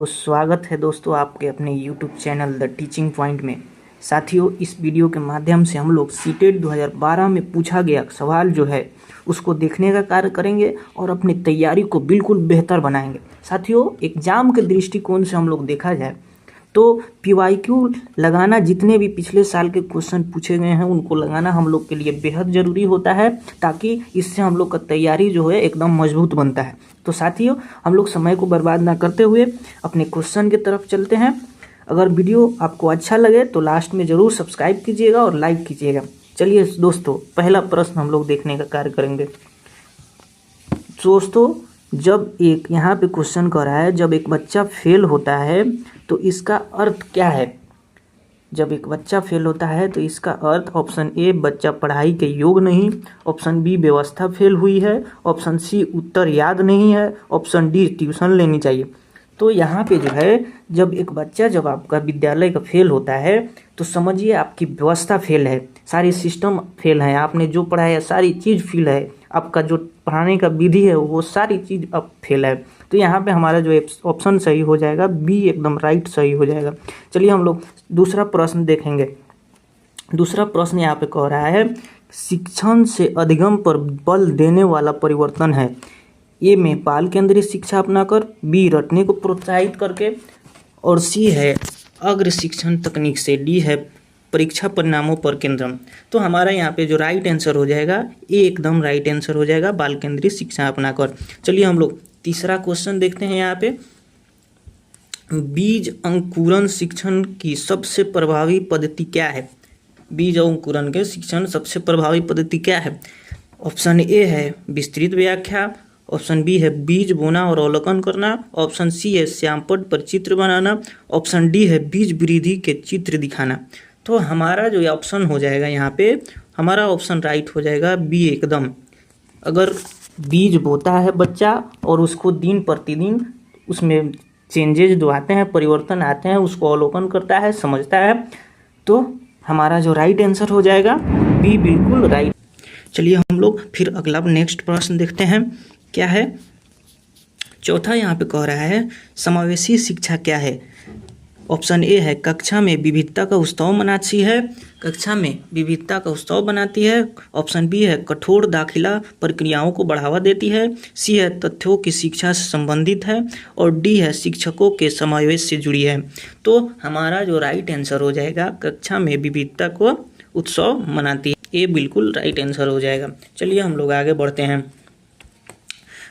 तो स्वागत है दोस्तों आपके अपने YouTube channel the teaching point में। साथियों, इस वीडियो के माध्यम से हम लोग सीटेट 2012 में पूछा गया सवाल जो है उसको देखने का कार्य करेंगे और अपनी तैयारी को बिल्कुल बेहतर बनाएंगे। साथियों, एग्जाम के दृष्टिकोण से हम लोग देखा जाए तो PYQ लगाना, जितने भी पिछले साल के क्वेश्चन पूछे गए हैं उनको लगाना हम लोग के लिए बेहद ज़रूरी होता है, ताकि इससे हम लोग का तैयारी जो है एकदम मजबूत बनता है। तो साथियों, हम लोग समय को बर्बाद ना करते हुए अपने क्वेश्चन की तरफ चलते हैं। अगर वीडियो आपको अच्छा लगे तो लास्ट में ज़रूर सब्सक्राइब कीजिएगा और लाइक कीजिएगा। चलिए दोस्तों, पहला प्रश्न हम लोग देखने का कार्य करेंगे। दोस्तों, जब एक यहाँ पे क्वेश्चन कर रहा है, जब एक बच्चा फेल होता है तो इसका अर्थ क्या है? जब एक बच्चा फेल होता है तो इसका अर्थ ऑप्शन ए, बच्चा पढ़ाई के योग्य नहीं, ऑप्शन बी, व्यवस्था फेल हुई है, ऑप्शन सी, उत्तर याद नहीं है, ऑप्शन डी, ट्यूशन लेनी चाहिए। तो यहाँ पे जो है, जब एक बच्चा जब आपका विद्यालय का फेल होता है तो समझिए आपकी व्यवस्था फेल है, सारी सिस्टम फेल है, आपने जो पढ़ाया सारी चीज़ फेल है, आपका जो पढ़ाने का विधि है वो सारी चीज़ अब फेल है। तो यहाँ पे हमारा जो ऑप्शन सही हो जाएगा बी, एकदम राइट सही हो जाएगा। चलिए हम लोग दूसरा प्रश्न देखेंगे। दूसरा प्रश्न यहाँ पे कह रहा है, शिक्षण से अधिगम पर बल देने वाला परिवर्तन है। ए में बाल केंद्रित शिक्षा अपनाकर, बी रटने को प्रोत्साहित करके, और सी है अग्र शिक्षण तकनीक से, डी है परीक्षा परिणामों पर केंद्रम। तो हमारा यहाँ पे जो राइट आंसर हो जाएगा ये एकदम राइट आंसर हो जाएगा, बाल केंद्रित शिक्षा अपनाकर। चलिए हम लोग तीसरा क्वेश्चन देखते हैं। यहाँ पे बीज अंकुरन शिक्षण की सबसे प्रभावी पद्धति क्या है? बीज अंकुरन के शिक्षण सबसे प्रभावी पद्धति क्या है? ऑप्शन ए है विस्तृत व्याख्या, ऑप्शन बी है बीज बोना और अवलोकन करना, ऑप्शन सी है श्यामपट्ट पर चित्र बनाना, ऑप्शन डी है बीज वृद्धि के चित्र दिखाना। तो हमारा जो ऑप्शन हो जाएगा यहाँ पे, हमारा ऑप्शन राइट हो जाएगा बी एकदम। अगर बीज बोता है बच्चा और उसको दिन प्रतिदिन उसमें चेंजेस जो आते हैं, परिवर्तन आते हैं, उसको अवलोकन करता है, समझता है, तो हमारा जो राइट आंसर हो जाएगा बी, बिल्कुल राइट। चलिए हम लोग फिर अगला नेक्स्ट प्रश्न देखते हैं क्या है। चौथा यहाँ पे कह रहा है, समावेशी शिक्षा क्या है? ऑप्शन ए है कक्षा में विविधता का उत्सव मनाती है, कक्षा में विविधता का उत्सव बनाती है, ऑप्शन बी है कठोर दाखिला प्रक्रियाओं को बढ़ावा देती है, सी है तथ्यों की शिक्षा से संबंधित है, और डी है शिक्षकों के समावेश से जुड़ी है। तो हमारा जो राइट आंसर हो जाएगा कक्षा में विविधता को उत्सव मनाती है, ये बिल्कुल राइट आंसर हो जाएगा। चलिए हम लोग आगे बढ़ते हैं।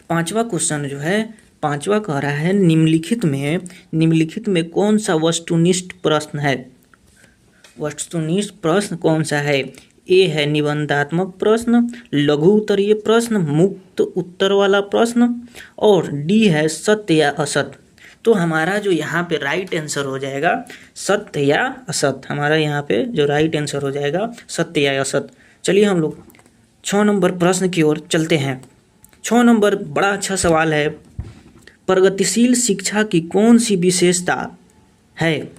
पांचवा क्वेश्चन जो है, पांचवा कह रहा है, निम्नलिखित में कौन सा वस्तुनिष्ठ प्रश्न है? वस्तुनिष्ठ प्रश्न कौन सा है? ए है निबंधात्मक प्रश्न, लघु उत्तरीय प्रश्न, मुक्त उत्तर वाला प्रश्न, और डी है सत्य या असत्य। तो हमारा जो यहाँ पे राइट आंसर हो जाएगा सत्य या असत्य। हमारा यहाँ पे जो राइट आंसर हो जाएगा सत्य या असत्य। चलिए हम लोग 6 नंबर प्रश्न की ओर चलते हैं। 6 नंबर बड़ा अच्छा सवाल है, प्रगतिशील शिक्षा की कौन सी विशेषता है?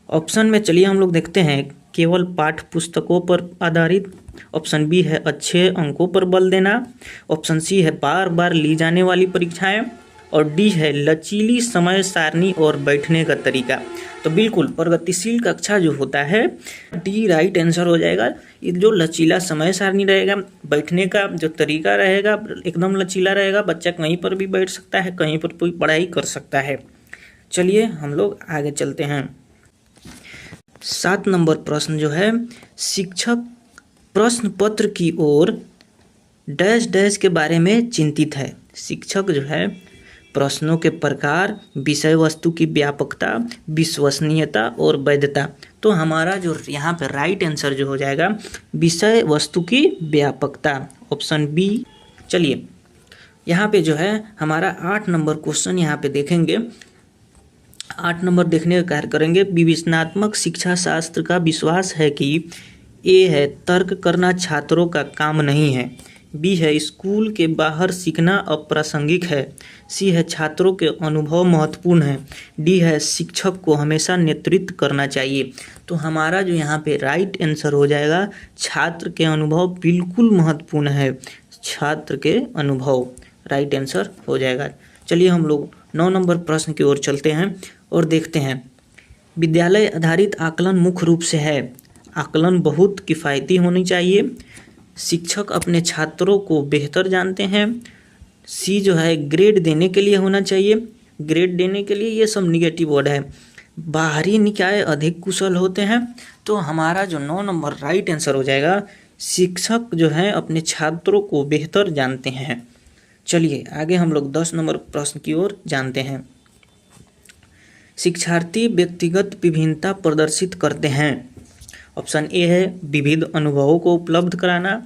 ऑप्शन में चलिए हम लोग देखते हैं, केवल पाठ्य पुस्तकों पर आधारित, ऑप्शन बी है अच्छे अंकों पर बल देना, ऑप्शन सी है बार बार ली जाने वाली परीक्षाएं, और डी है लचीली समय सारणी और बैठने का तरीका। तो बिल्कुल प्रगतिशील कक्षा जो होता है, डी राइट आंसर हो जाएगा। ये जो लचीला समय सारणी रहेगा, बैठने का जो तरीका रहेगा एकदम लचीला रहेगा, बच्चा कहीं पर भी बैठ सकता है, कहीं पर भी पढ़ाई कर सकता है। चलिए हम लोग आगे चलते हैं। 7 नंबर प्रश्न जो है, शिक्षक प्रश्न पत्र की ओर डैश डैश के बारे में चिंतित है। शिक्षक जो है प्रश्नों के प्रकार, विषय वस्तु की व्यापकता, विश्वसनीयता और वैधता। तो हमारा जो यहाँ पे राइट आंसर जो हो जाएगा विषय वस्तु की व्यापकता, ऑप्शन बी। चलिए यहाँ पे जो है हमारा 8 नंबर क्वेश्चन यहाँ पे देखेंगे। 8 नंबर देखने का कार्य करेंगे। विवेचनात्मक शिक्षा शास्त्र का विश्वास है कि ए है तर्क करना छात्रों का काम नहीं है, बी है स्कूल के बाहर सीखना अप्रासंगिक है, सी है छात्रों के अनुभव महत्वपूर्ण है, डी है शिक्षक को हमेशा नेतृत्व करना चाहिए। तो हमारा जो यहाँ पे राइट आंसर हो जाएगा छात्र के अनुभव बिल्कुल महत्वपूर्ण है, छात्र के अनुभव राइट आंसर हो जाएगा। चलिए हम लोग 9 नंबर प्रश्न की ओर चलते हैं और देखते हैं। विद्यालय आधारित आकलन मुख्य रूप से है। आकलन बहुत किफ़ायती होनी चाहिए। शिक्षक अपने छात्रों को बेहतर जानते हैं। सी जो है ग्रेड देने के लिए होना चाहिए। ग्रेड देने के लिए ये सब निगेटिव वर्ड है। बाहरी निकाय अधिक कुशल होते हैं। तो हमारा जो 9 नंबर राइट आंसर हो जाएगा, शिक्षक जो है अपने छात्रों को बेहतर जानते हैं। चलिए आगे हम लोग 10 नंबर प्रश्न की ओर जानते हैं। शिक्षार्थी व्यक्तिगत विभिन्नता प्रदर्शित करते हैं। ऑप्शन ए है विविध अनुभवों को उपलब्ध कराना,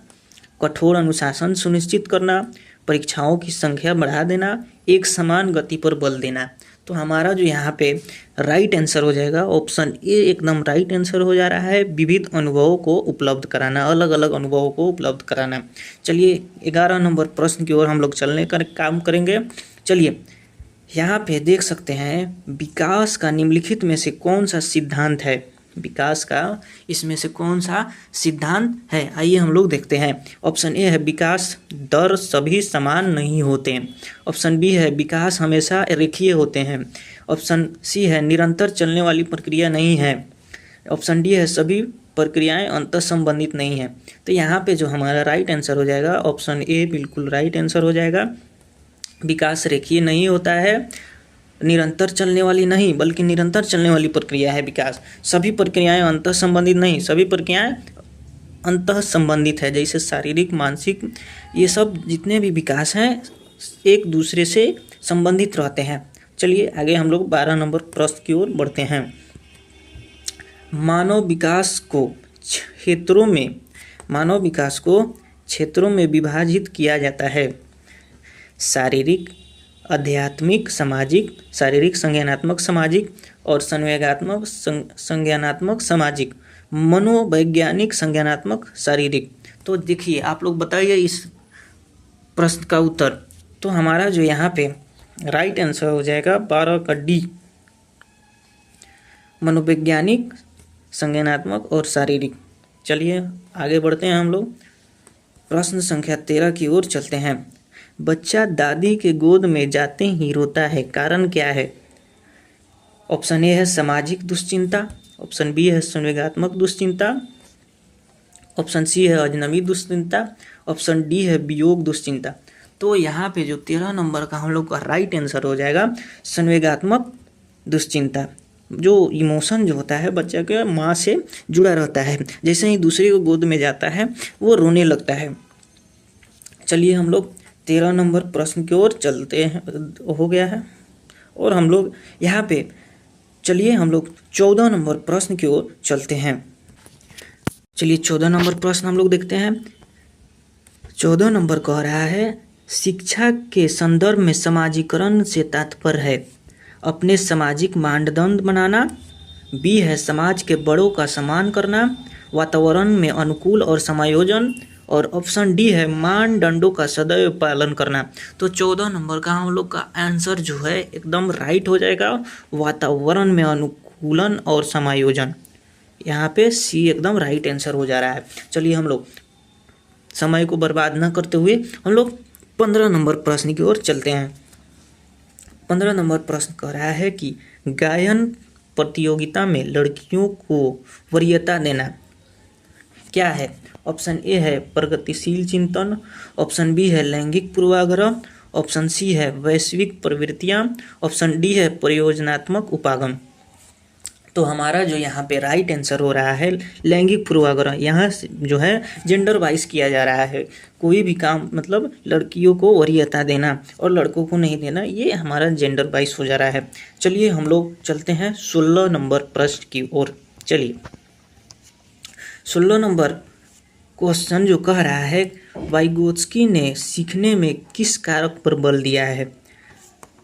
कठोर अनुशासन सुनिश्चित करना, परीक्षाओं की संख्या बढ़ा देना, एक समान गति पर बल देना। तो हमारा जो यहाँ पे राइट आंसर हो जाएगा ऑप्शन ए एकदम राइट आंसर हो जा रहा है, विविध अनुभवों को उपलब्ध कराना, अलग अलग अनुभवों को उपलब्ध कराना। चलिए 11 नंबर प्रश्न की ओर हम लोग चलने का काम करेंगे। चलिए यहाँ पे देख सकते हैं विकास का निम्नलिखित में से कौन सा सिद्धांत है। विकास का इसमें से कौन सा सिद्धांत है, आइए हम लोग देखते हैं। ऑप्शन ए है विकास दर सभी समान नहीं होते हैं। ऑप्शन बी है विकास हमेशा रेखीय होते हैं। ऑप्शन सी है निरंतर चलने वाली प्रक्रिया नहीं है। ऑप्शन डी है सभी प्रक्रियाएं अंतर संबंधित नहीं है। तो यहाँ पे जो हमारा राइट आंसर हो जाएगा ऑप्शन ए बिल्कुल राइट आंसर हो जाएगा। विकास रेखीय नहीं होता है, निरंतर चलने वाली नहीं बल्कि निरंतर चलने वाली प्रक्रिया है विकास। सभी प्रक्रियाएं अंतः संबंधित नहीं, सभी प्रक्रियाएं अंतः संबंधित है। जैसे शारीरिक, मानसिक, ये सब जितने भी विकास हैं एक दूसरे से संबंधित रहते हैं। चलिए आगे हम लोग 12 नंबर प्रश्न की ओर बढ़ते हैं। मानव विकास को क्षेत्रों में विभाजित किया जाता है। शारीरिक, आध्यात्मिक, सामाजिक, शारीरिक संज्ञानात्मक सामाजिक और संवेगात्मक संज्ञानात्मक सामाजिक, मनोवैज्ञानिक संज्ञानात्मक शारीरिक। तो देखिए आप लोग बताइए इस प्रश्न का उत्तर। तो हमारा जो यहाँ पे राइट आंसर हो जाएगा 12 का डी, मनोवैज्ञानिक, संज्ञानात्मक और शारीरिक। चलिए आगे बढ़ते हैं हम लोग। प्रश्न संख्या 13 की ओर चलते हैं। बच्चा दादी के गोद में जाते ही रोता है, कारण क्या है? ऑप्शन ए है सामाजिक दुश्चिंता, ऑप्शन बी है संवेगात्मक दुश्चिंता, ऑप्शन सी है अजनबी दुश्चिंता, ऑप्शन डी है वियोग दुश्चिंता। तो यहाँ पे जो 13 नंबर का हम लोग का राइट आंसर हो जाएगा संवेगात्मक दुश्चिंता। जो इमोशन जो होता है बच्चा के माँ से जुड़ा रहता है, जैसे ही दूसरे को गोद में जाता है वो रोने लगता है। चलिए हम लोग 13 नंबर प्रश्न की ओर चलते हैं, हो गया है। और हम लोग यहाँ पे चलिए हम लोग 14 नंबर प्रश्न की ओर चलते हैं। चलिए 14 नंबर प्रश्न हम लोग देखते हैं। 14 नंबर कह रहा है शिक्षा के संदर्भ में समाजीकरण से तात्पर्य है अपने सामाजिक मानदंड बनाना, बी है समाज के बड़ों का सम्मान करना, वातावरण में अनुकूल और समायोजन, और ऑप्शन डी है मानदंडों का सदैव पालन करना। तो 14 नंबर का हम लोग का आंसर जो है एकदम राइट हो जाएगा, वातावरण में अनुकूलन और समायोजन। यहाँ पे सी एकदम राइट आंसर हो जा रहा है। चलिए हम लोग समय को बर्बाद न करते हुए हम लोग 15 नंबर प्रश्न की ओर चलते हैं। 15 नंबर प्रश्न कह रहा है कि गायन प्रतियोगिता में लड़कियों को वरीयता देना क्या है? ऑप्शन ए है प्रगतिशील चिंतन, ऑप्शन बी है लैंगिक पूर्वाग्रह, ऑप्शन सी है वैश्विक प्रवृत्तियाँ, ऑप्शन डी है परियोजनात्मक उपागम। तो हमारा जो यहाँ पे राइट आंसर हो रहा है लैंगिक पूर्वाग्रह। यहाँ जो है जेंडर वाइज किया जा रहा है, कोई भी काम मतलब लड़कियों को वरीयता देना और लड़कों को नहीं देना, ये हमारा जेंडर वाइज हो जा रहा है। चलिए हम लोग चलते हैं 16 नंबर प्रश्न की ओर। चलिए 16 नंबर क्वेश्चन जो कह रहा है वाइगोत्स्की ने सीखने में किस कारक पर बल दिया है?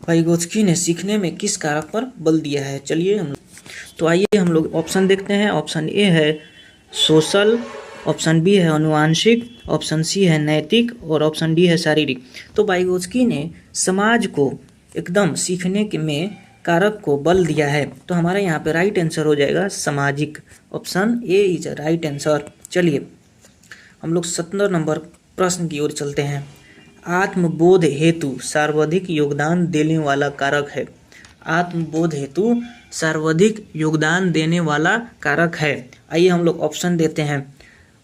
वाइगोत्स्की ने सीखने में किस कारक पर बल दिया है? चलिए तो आइए हम लोग ऑप्शन देखते हैं। ऑप्शन ए है सोशल, ऑप्शन बी है अनुवांशिक, ऑप्शन सी है नैतिक और ऑप्शन डी है शारीरिक। तो वाइगोत्स्की ने समाज को एकदम सीखने के में कारक को बल दिया है। तो हमारा यहाँ पे राइट आंसर हो जाएगा सामाजिक, option A is right answer. चलिए हम लोग 17 नंबर प्रश्न की ओर चलते हैं। आत्मबोध हेतु सर्वाधिक योगदान देने वाला कारक है। आत्मबोध हेतु सर्वाधिक योगदान देने वाला कारक है। आइए हम लोग ऑप्शन देते हैं।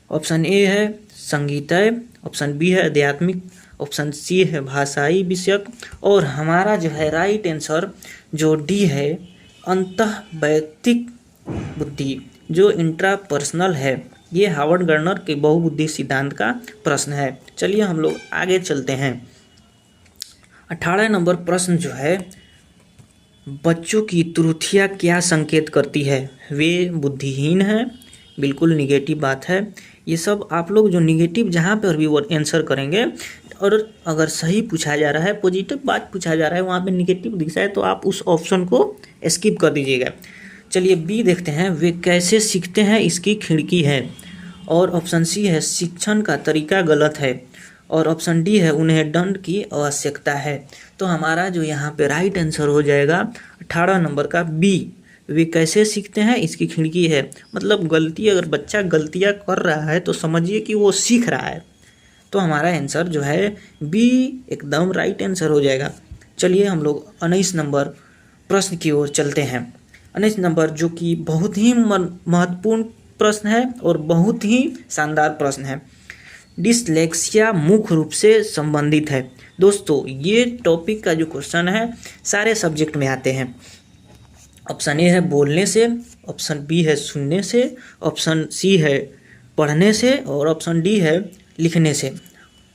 ऑप्शन ए है संगीतय, ऑप्शन बी है आध्यात्मिक, ऑप्शन सी है भाषाई विषयक, और हमारा जो है राइट आंसर जो डी है अंतः वैयक्तिक बुद्धि, जो इंट्रापर्सनल है। ये हार्वर्ड गर्नर के बहुबुद्धि सिद्धांत का प्रश्न है। चलिए हम लोग आगे चलते हैं। 18 नंबर प्रश्न जो है, बच्चों की त्रुटियां क्या संकेत करती है? वे बुद्धिहीन हैं, बिल्कुल निगेटिव बात है। ये सब आप लोग जो निगेटिव जहाँ पर भी वो आंसर करेंगे, और अगर सही पूछा जा रहा है, पॉजिटिव बात पूछा जा रहा है, वहाँ पे निगेटिव दिखता है तो आप उस ऑप्शन को स्किप कर दीजिएगा। चलिए बी देखते हैं। वे कैसे सीखते हैं इसकी खिड़की है, और ऑप्शन सी है शिक्षण का तरीका गलत है, और ऑप्शन डी है उन्हें दंड की आवश्यकता है। तो हमारा जो यहाँ पे राइट आंसर हो जाएगा 18 नंबर का बी, वे कैसे सीखते हैं इसकी खिड़की है। मतलब गलती, अगर बच्चा गलतियाँ कर रहा है तो समझिए कि वो सीख रहा है। तो हमारा आंसर जो है बी एकदम राइट आंसर हो जाएगा। चलिए हम लोग 19 नंबर प्रश्न की ओर चलते हैं। 19 नंबर जो कि बहुत ही महत्वपूर्ण प्रश्न है और बहुत ही शानदार प्रश्न है। डिसलेक्सिया मुख्य रूप से संबंधित है। दोस्तों ये टॉपिक का जो क्वेश्चन है सारे सब्जेक्ट में आते हैं। ऑप्शन ए है बोलने से, ऑप्शन बी है सुनने से, ऑप्शन सी है पढ़ने से, और ऑप्शन डी है लिखने से।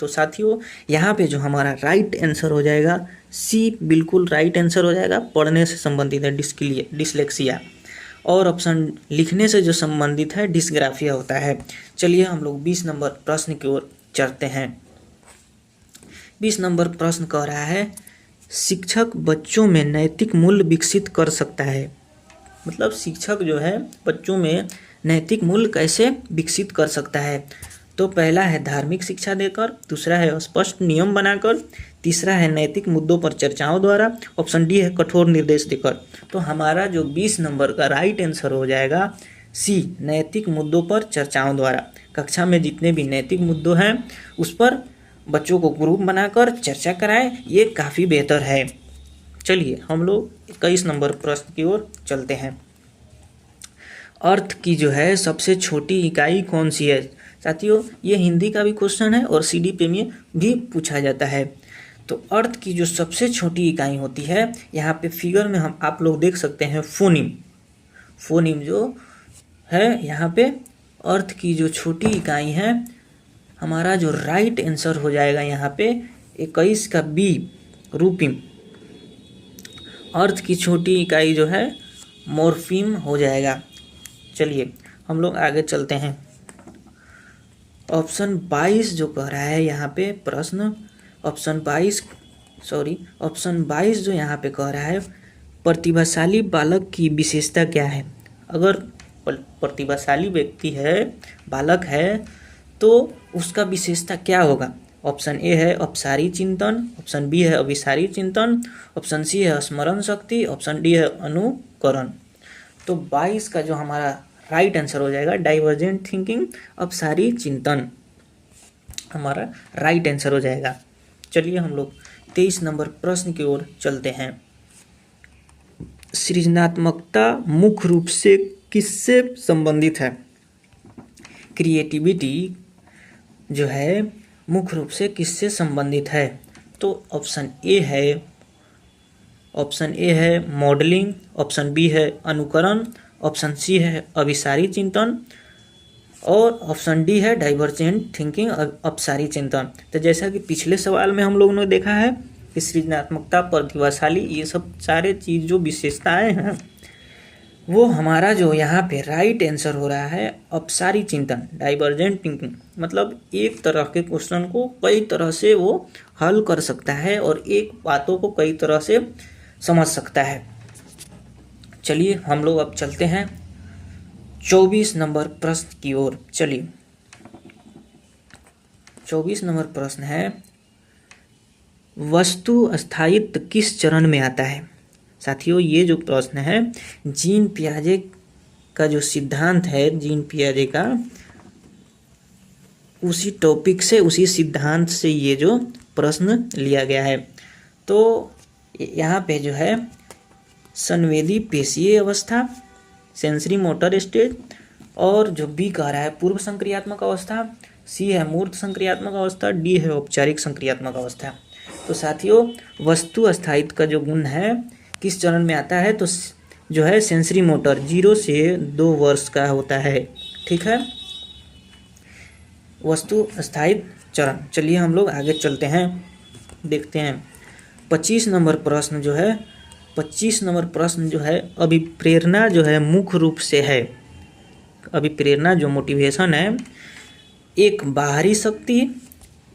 तो साथियों यहाँ पे जो हमारा राइट आंसर हो जाएगा सी, बिल्कुल राइट आंसर हो जाएगा। पढ़ने से संबंधित है डिसलेक्सिया, और ऑप्शन लिखने से जो संबंधित है डिस्ग्राफिया होता है। चलिए हम लोग 20 नंबर प्रश्न की ओर चलते हैं। 20 नंबर प्रश्न कह रहा है शिक्षक बच्चों में नैतिक मूल्य विकसित कर सकता है। मतलब शिक्षक जो है बच्चों में नैतिक मूल्य कैसे विकसित कर सकता है। तो पहला है धार्मिक शिक्षा देकर, दूसरा है स्पष्ट नियम बनाकर, तीसरा है नैतिक मुद्दों पर चर्चाओं द्वारा, ऑप्शन डी है कठोर निर्देश देकर। तो हमारा जो 20 नंबर का राइट आंसर हो जाएगा सी, नैतिक मुद्दों पर चर्चाओं द्वारा। कक्षा में जितने भी नैतिक मुद्दों हैं उस पर बच्चों को ग्रुप बनाकर चर्चा कराएं, ये काफ़ी बेहतर है। चलिए हम लोग 21 नंबर प्रश्न की ओर चलते हैं। अर्थ की जो है सबसे छोटी इकाई कौन सी है? साथियों ये हिंदी का भी क्वेश्चन है और CDP में भी पूछा जाता है। तो अर्थ की जो सबसे छोटी इकाई होती है, यहाँ पे फिगर में हम आप लोग देख सकते हैं फोनीम। फोनीम जो है यहाँ पे अर्थ की जो छोटी इकाई है, हमारा जो राइट आंसर हो जाएगा यहाँ पे 21 का बी, रूपिम। अर्थ की छोटी इकाई जो है मॉर्फीम हो जाएगा। चलिए हम लोग आगे चलते हैं। ऑप्शन 22 जो कह रहा है यहाँ पे प्रश्न, ऑप्शन 22 जो यहाँ पे कह रहा है प्रतिभाशाली बालक की विशेषता क्या है। अगर प्रतिभाशाली व्यक्ति है, बालक है, तो उसका विशेषता क्या होगा। ऑप्शन ए है अपसारी चिंतन, ऑप्शन बी है अभिसारी चिंतन, ऑप्शन सी है स्मरण शक्ति, ऑप्शन डी है अनुकरण। तो 22 का जो हमारा राइट आंसर हो जाएगा डाइवर्जेंट थिंकिंग, अपसारी चिंतन हमारा राइट आंसर हो जाएगा। चलिए हम लोग 23 नंबर प्रश्न की ओर चलते हैं। सृजनात्मकता मुख्य रूप से किससे संबंधित है? क्रिएटिविटी जो है मुख्य रूप से किससे संबंधित है? तो ऑप्शन ए है मॉडलिंग, ऑप्शन बी है अनुकरण, ऑप्शन सी है अभिसारी चिंतन, और ऑप्शन डी है डाइवर्जेंट थिंकिंग, अपसारी चिंतन। तो जैसा कि पिछले सवाल में हम लोगों ने देखा है कि सृजनात्मकता, प्रतिभाशाली, ये सब सारे चीज़ जो विशेषताएं हैं वो हमारा जो यहाँ पे राइट आंसर हो रहा है अपसारी चिंतन, डाइवर्जेंट थिंकिंग। मतलब एक तरह के क्वेश्चन को कई तरह से वो हल कर सकता है और एक बातों को कई तरह से समझ सकता है। चलिए हम लोग अब चलते हैं 24 नंबर प्रश्न की ओर। चलिए 24 नंबर प्रश्न है वस्तु स्थायित्व किस चरण में आता है? साथियों ये जो प्रश्न है जीन पियाजे का जो सिद्धांत है, जीन पियाजे का, उसी टॉपिक से, उसी सिद्धांत से ये जो प्रश्न लिया गया है। तो यहाँ पे जो है संवेदी पेशीय अवस्था, सेंसरी मोटर स्टेज, और जो बी कह रहा है पूर्व संक्रियात्मक अवस्था, सी है मूर्त संक्रियात्मक अवस्था, डी है औपचारिक संक्रियात्मक अवस्था। तो साथियों वस्तु अस्थायित्व का जो गुण है किस चरण में आता है, तो जो है सेंसरी मोटर 0 से 2 वर्ष का होता है। ठीक है, वस्तु अस्थायित्व चरण। चलिए हम लोग आगे चलते हैं, देखते हैं 25 नंबर प्रश्न जो है। 25 नंबर प्रश्न जो है अभिप्रेरणा जो है मुख्य रूप से है, अभिप्रेरणा जो मोटिवेशन है, एक बाहरी शक्ति,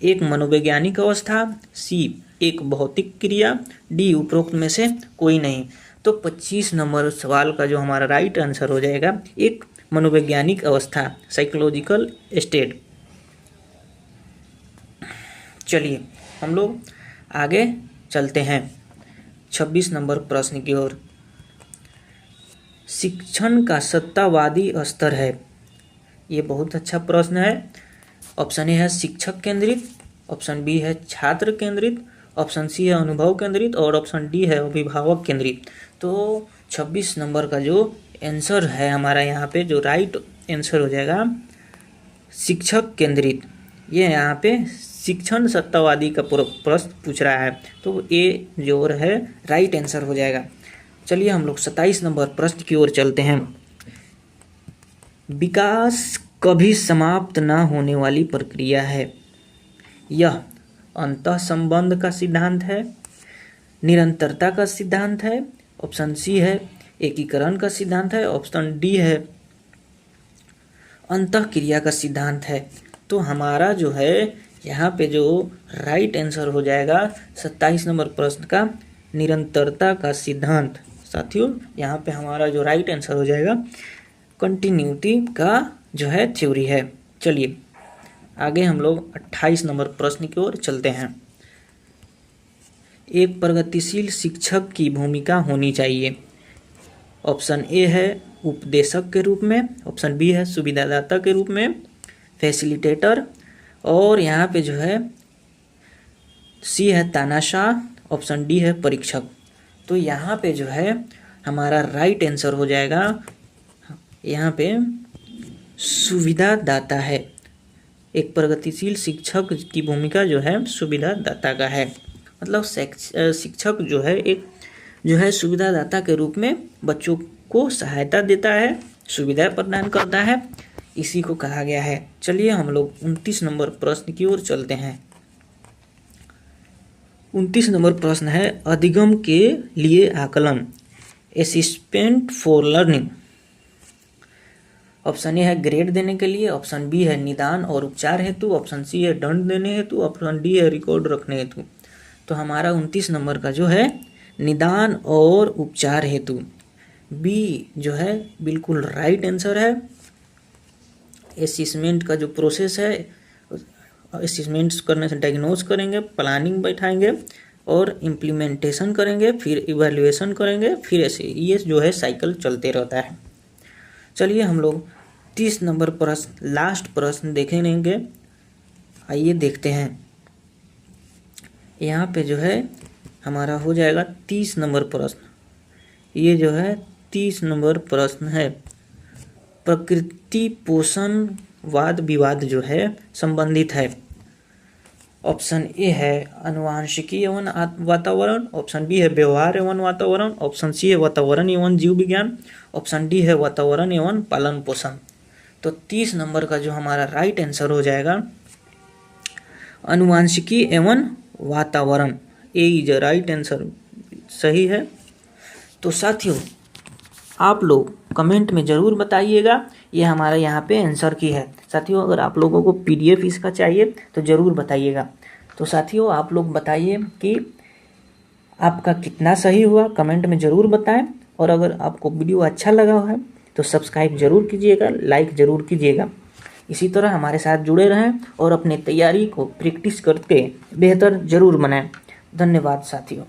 एक मनोवैज्ञानिक अवस्था, सी एक भौतिक क्रिया, डी उपरोक्त में से कोई नहीं। तो 25 नंबर सवाल का जो हमारा राइट आंसर हो जाएगा एक मनोवैज्ञानिक अवस्था, साइकोलॉजिकल स्टेट। चलिए हम लोग आगे चलते हैं 26 नंबर प्रश्न की ओर। शिक्षण का सत्तावादी स्तर है, ये बहुत अच्छा प्रश्न है। ऑप्शन ए है शिक्षक केंद्रित, ऑप्शन बी है छात्र केंद्रित, ऑप्शन सी है अनुभव केंद्रित, और ऑप्शन डी है अभिभावक केंद्रित। तो 26 नंबर का जो आंसर है हमारा यहाँ पे जो राइट आंसर हो जाएगा शिक्षक केंद्रित। ये यहाँ पे शिक्षण सत्तावादी का प्रश्न पूछ रहा है, तो ए जो है राइट आंसर हो जाएगा। चलिए हम लोग 27 नंबर प्रश्न की ओर चलते हैं। विकास कभी समाप्त न होने वाली प्रक्रिया है, यह अंतः संबंध का सिद्धांत है, निरंतरता का सिद्धांत है, ऑप्शन सी है एकीकरण का सिद्धांत है, ऑप्शन डी है अंतः क्रिया का सिद्धांत है। तो हमारा जो है यहाँ पे जो राइट आंसर हो जाएगा 27 नंबर प्रश्न का निरंतरता का सिद्धांत। साथियों यहाँ पे हमारा जो राइट आंसर हो जाएगा कंटिन्यूटी का जो है थ्योरी है। चलिए आगे हम लोग 28 नंबर प्रश्न की ओर चलते हैं। एक प्रगतिशील शिक्षक की भूमिका होनी चाहिए। ऑप्शन ए है उपदेशक के रूप में, ऑप्शन बी है सुविधादाता के रूप में, फैसिलिटेटर, और यहाँ पे जो है सी है तानाशाह, ऑप्शन डी है परीक्षक। तो यहाँ पे जो है हमारा राइट आंसर हो जाएगा यहाँ पे सुविधादाता है। एक प्रगतिशील शिक्षक की भूमिका जो है सुविधादाता का है, मतलब शिक्षक जो है एक जो है सुविधादाता के रूप में बच्चों को सहायता देता है, सुविधा प्रदान करता है, इसी को कहा गया है। चलिए हम लोग 29 नंबर प्रश्न की ओर चलते हैं। 29 नंबर प्रश्न है अधिगम के लिए आकलन, assessment for learning. Option A है ग्रेड देने के लिए, ऑप्शन बी है निदान और उपचार हेतु, ऑप्शन सी है दंड देने हेतु, ऑप्शन डी है रिकॉर्ड रखने हेतु। तो हमारा 29 नंबर का जो है निदान और उपचार हेतु, बी जो है बिल्कुल राइट आंसर है। असेसमेंट का जो प्रोसेस है, असेसमेंट्स करने से डायग्नोज करेंगे, प्लानिंग बैठाएंगे और इम्प्लीमेंटेशन करेंगे, फिर इवैल्यूएशन करेंगे, फिर ऐसे ये जो है साइकिल चलते रहता है। चलिए हम लोग 30 नंबर प्रश्न लास्ट प्रश्न देखेंगे। आइए देखते हैं। यहाँ पे जो है हमारा हो जाएगा 30 नंबर प्रश्न। ये जो है 30 नंबर प्रश्न है प्रकृति पोषण वाद विवाद जो है संबंधित है। ऑप्शन ए है आनुवांशिकी एवं वातावरण, ऑप्शन बी है व्यवहार एवं वातावरण, ऑप्शन सी है वातावरण एवं जीव विज्ञान, ऑप्शन डी है वातावरण एवं पालन पोषण। तो 30 नंबर का जो हमारा राइट आंसर हो जाएगा आनुवांशिकी एवं वातावरण, ए इज राइट आंसर, सही है। तो साथियों आप लोग कमेंट में ज़रूर बताइएगा ये हमारा यहाँ पे आंसर की है। साथियों अगर आप लोगों को PDF इसका चाहिए तो ज़रूर बताइएगा। तो साथियों आप लोग बताइए कि आपका कितना सही हुआ, कमेंट में ज़रूर बताएं। और अगर आपको वीडियो अच्छा लगा है तो सब्सक्राइब ज़रूर कीजिएगा, लाइक ज़रूर कीजिएगा। इसी तरह हमारे साथ जुड़े रहें और अपने तैयारी को प्रैक्टिस करके बेहतर ज़रूर बनाएं। धन्यवाद साथियों।